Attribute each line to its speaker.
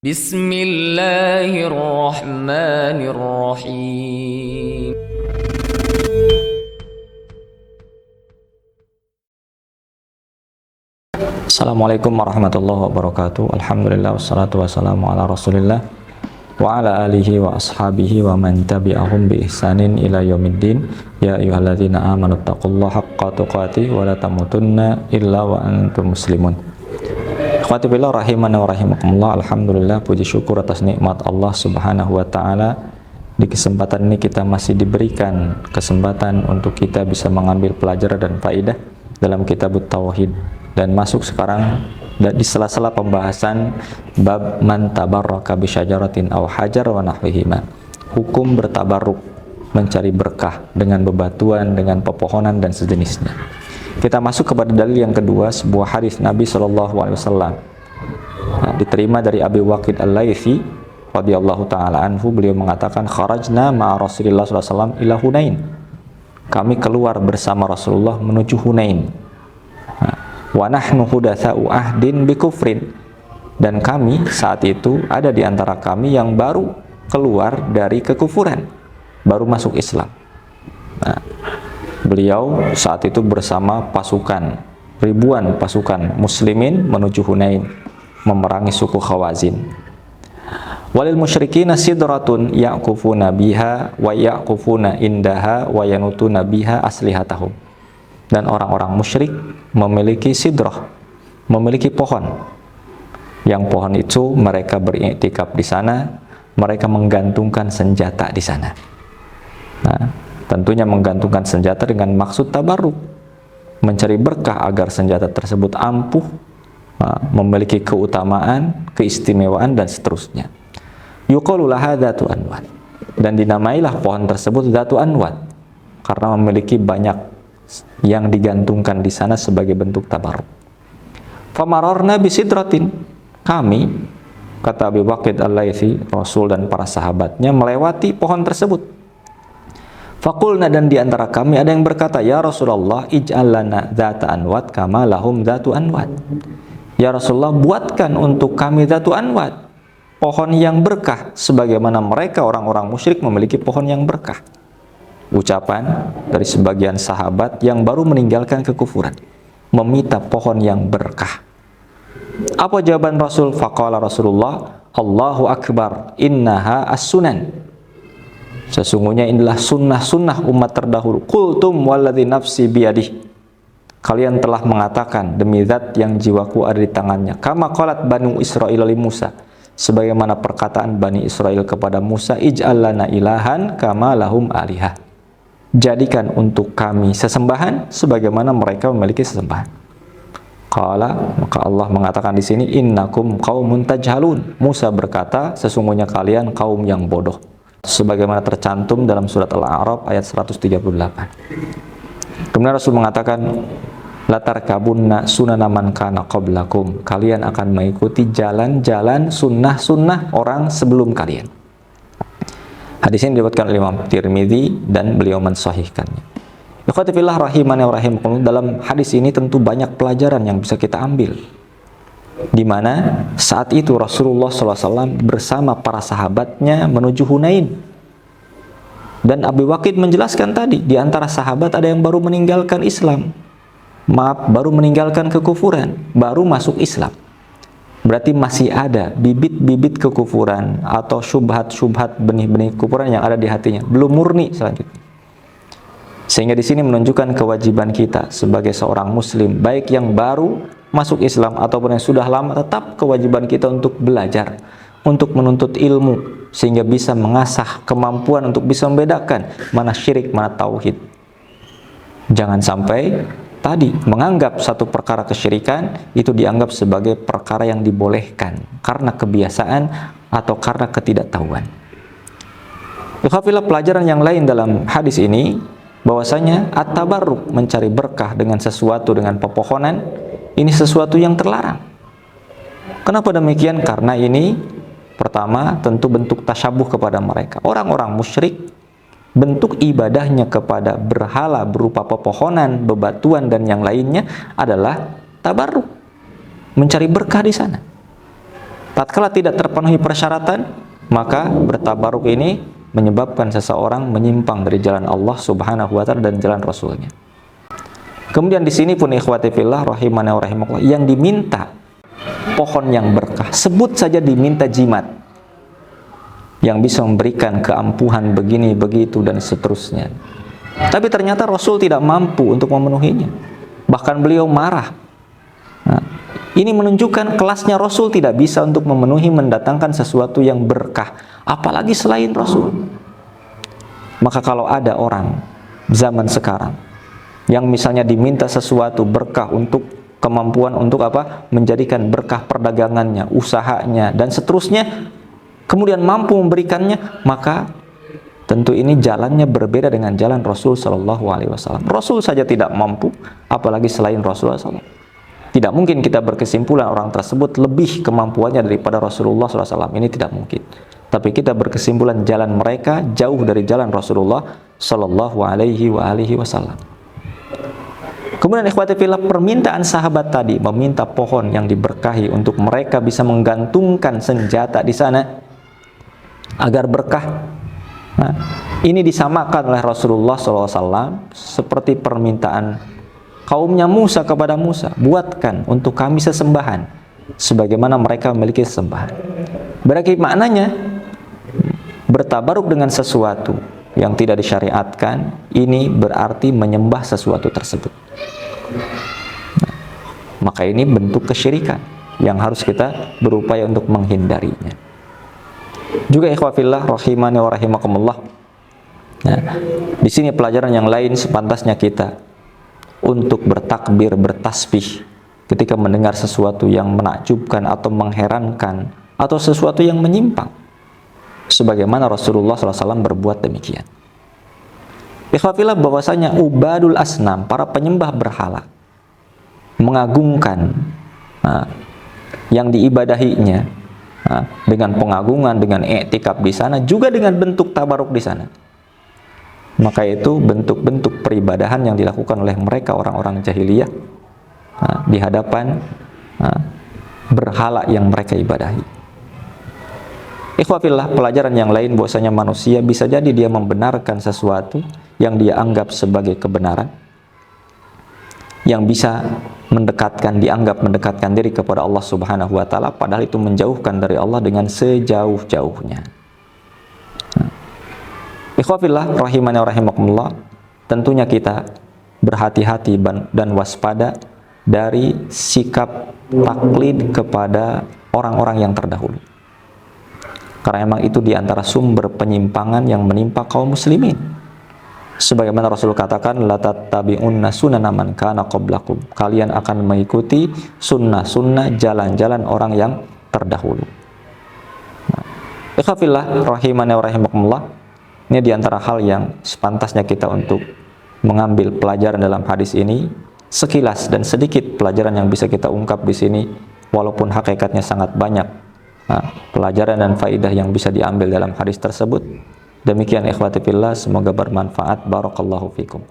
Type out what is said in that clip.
Speaker 1: Bismillahirrahmanirrahim.
Speaker 2: Assalamualaikum warahmatullahi wabarakatuh. Alhamdulillah wassalatu wassalamu ala rasulillah wa ala alihi wa ashabihi wa man tabi'ahum bi ihsanin ila yaumiddin. Ya ayyuhalladzina amanu taqullaha haqqa tuqatih wa la tamutunna illa wa antum muslimun. Ikhwati billah rahimana wa rahimakumullah. Alhamdulillah, puji syukur atas nikmat Allah subhanahu wa ta'ala. Di kesempatan ini kita masih diberikan kesempatan untuk kita bisa mengambil pelajaran dan faedah dalam kitab Tauhid, dan masuk sekarang di sela-sela pembahasan bab man tabarraka bi syajaratin aw hajar wa nahwihima. Hukum bertabarruk, mencari berkah dengan bebatuan, dengan pepohonan dan sejenisnya. Kita masuk kepada dalil yang kedua, sebuah hadis Nabi SAW. Diterima dari Abi Waqid Al-Laythi radhiyallahu taala anhu. Beliau mengatakan, kharajna ma'a Rasulillah SAW ila Hunain. Kami keluar bersama Rasulullah menuju Hunain. Wa nahnu hudatsa'u ahdin bi kufrin. Dan kami saat itu ada di antara kami yang baru keluar dari kekufuran, baru masuk Islam. Beliau saat itu bersama pasukan, ribuan pasukan muslimin menuju Hunain, memerangi suku Khawazin. Walil musyrikina sidratun ya'kufuna biha wa ya'kufuna indaha wa yanutuna biha aslihatahum. Dan orang-orang musyrik memiliki sidrah, memiliki pohon. Yang pohon itu mereka beriktikaf di sana, mereka menggantungkan senjata di sana. Tentunya menggantungkan senjata dengan maksud tabarruk, mencari berkah agar senjata tersebut ampuh, memiliki keutamaan, keistimewaan dan seterusnya. Yuqalu laha dzatu anwat. Dan dinamailah pohon tersebut dzatu anwat karena memiliki banyak yang digantungkan di sana sebagai bentuk tabarruk. Famararna bisidratin. Kami, kata Abi Waqid Al-Laythi, Rasul dan para sahabatnya melewati pohon tersebut. Faqulna, dan di antara kami ada yang berkata, ya Rasulullah, ij'al lana dzata anwat kama lahum dzatu anwat. Ya Rasulullah, buatkan untuk kami dzatu anwat, pohon yang berkah sebagaimana mereka orang-orang musyrik memiliki pohon yang berkah. Ucapan dari sebagian sahabat yang baru meninggalkan kekufuran, meminta pohon yang berkah. Apa jawaban Rasul? Faqala Rasulullah, Allahu akbar, innaha as-sunan. Sesungguhnya inilah sunnah-sunnah umat terdahulu. Qultum walladzi nafsi biyadih. Kalian telah mengatakan demi zat yang jiwaku ada di tangannya. Kama qalat Banu Israil li Musa. Sebagaimana perkataan Bani Israel kepada Musa, ij'al lana ilahan kama lahum alihah. Jadikan untuk kami sesembahan sebagaimana mereka memiliki sesembahan. Qala, maka Allah mengatakan di sini, innakum qaumun tajhalun. Musa berkata, sesungguhnya kalian kaum yang bodoh. Sebagaimana tercantum dalam surat Al-A'raf ayat 138. Kemudian Rasul mengatakan, latarkabunna sunana man kana qablakum. Kalian akan mengikuti jalan-jalan sunnah-sunnah orang sebelum kalian. Hadis ini diriwayatkan oleh Imam Tirmidzi dan beliau mensahihkannya. Ikhwati fillah rahimani wa rahimakumullah, dalam hadis ini tentu banyak pelajaran yang bisa kita ambil. Di mana saat itu Rasulullah SAW bersama para sahabatnya menuju Hunain. Dan Abi Waqid menjelaskan tadi, di antara sahabat ada yang baru meninggalkan Islam. Baru meninggalkan kekufuran, baru masuk Islam. Berarti masih ada bibit-bibit kekufuran atau syubhat-syubhat, benih-benih kekufuran yang ada di hatinya, belum murni selanjutnya. Sehingga di sini menunjukkan kewajiban kita sebagai seorang muslim, baik yang baru masuk Islam ataupun yang sudah lama, tetap kewajiban kita untuk belajar, untuk menuntut ilmu, sehingga bisa mengasah kemampuan untuk bisa membedakan mana syirik, mana tauhid. Jangan sampai tadi menganggap satu perkara kesyirikan itu dianggap sebagai perkara yang dibolehkan karena kebiasaan atau karena ketidaktahuan. Ikhwafillah, pelajaran yang lain dalam hadis ini bahwasanya at-tabarruk, mencari berkah dengan sesuatu, dengan pepohonan, ini sesuatu yang terlarang. Kenapa demikian? Karena ini pertama tentu bentuk tasyabuh kepada mereka. Orang-orang musyrik bentuk ibadahnya kepada berhala berupa pepohonan, bebatuan dan yang lainnya adalah tabarruk, mencari berkah di sana. Tatkala tidak terpenuhi persyaratan, maka bertabaruk ini menyebabkan seseorang menyimpang dari jalan Allah Subhanahu wa taala dan jalan Rasulnya. Kemudian di sini pun ikhwati fillah rahimani wa rahimakumullah, yang diminta pohon yang berkah, sebut saja diminta jimat yang bisa memberikan keampuhan begini begitu dan seterusnya. Tapi ternyata Rasul tidak mampu untuk memenuhinya. Bahkan beliau marah. Nah, ini menunjukkan kelasnya Rasul tidak bisa untuk memenuhi mendatangkan sesuatu yang berkah, apalagi selain Rasul. Maka kalau ada orang zaman sekarang yang misalnya diminta sesuatu berkah untuk kemampuan untuk apa? Menjadikan berkah perdagangannya, usahanya dan seterusnya, kemudian mampu memberikannya, maka tentu ini jalannya berbeda dengan jalan Rasul Shallallahu Alaihi Wasallam. Rasul saja tidak mampu, apalagi selain Rasulullah SAW. Tidak mungkin kita berkesimpulan orang tersebut lebih kemampuannya daripada Rasulullah SAW. Ini tidak mungkin. Tapi kita berkesimpulan jalan mereka jauh dari jalan Rasulullah Shallallahu Alaihi Wasallam. Kemudian ikhwati fillah, permintaan sahabat tadi meminta pohon yang diberkahi untuk mereka bisa menggantungkan senjata di sana agar berkah. Nah, ini disamakan oleh Rasulullah SAW seperti permintaan kaumnya Musa kepada Musa, buatkan untuk kami sesembahan sebagaimana mereka memiliki sesembahan. Berarti maknanya bertabaruk dengan sesuatu yang tidak disyariatkan, ini berarti menyembah sesuatu tersebut. Nah, maka ini bentuk kesyirikan yang harus kita berupaya untuk menghindarinya. Juga ikhwafillah rahimani wa rahimakumullah. Nah, di sini pelajaran yang lain sepantasnya kita untuk bertakbir, bertasbih ketika mendengar sesuatu yang menakjubkan atau mengherankan atau sesuatu yang menyimpang, sebagaimana Rasulullah SAW berbuat demikian. Ikhwafillah, bahwasanya ubadul asnam, para penyembah berhala, mengagungkan yang diibadahinya dengan pengagungan, dengan i'tikaf di sana, juga dengan bentuk tabaruk di sana. Maka itu bentuk-bentuk peribadahan yang dilakukan oleh mereka orang-orang jahiliyah di hadapan berhala yang mereka ibadahi. Ikhwafillah, pelajaran yang lain bahwasanya manusia bisa jadi dia membenarkan sesuatu yang dia anggap sebagai kebenaran, yang bisa dianggap mendekatkan diri kepada Allah Subhanahu wa taala, padahal itu menjauhkan dari Allah dengan sejauh-jauhnya. Ikhwafillah rahimani wa rahimakumullah, tentunya kita berhati-hati dan waspada dari sikap taklid kepada orang-orang yang terdahulu. Karena memang itu diantara sumber penyimpangan yang menimpa kaum muslimin. Sebagaimana Rasul katakan, la tattabi'unna sunana man kana qablakum. Kalian akan mengikuti sunnah-sunnah jalan-jalan orang yang terdahulu. Ikhwafillah rahimani wa rahimakumullah, ini diantara hal yang sepantasnya kita untuk mengambil pelajaran dalam hadis ini, sekilas dan sedikit pelajaran yang bisa kita ungkap di sini, walaupun hakikatnya sangat banyak pelajaran dan faidah yang bisa diambil dalam hadis tersebut. Demikian ikhwati fillah, semoga bermanfaat. Barakallahu fikum.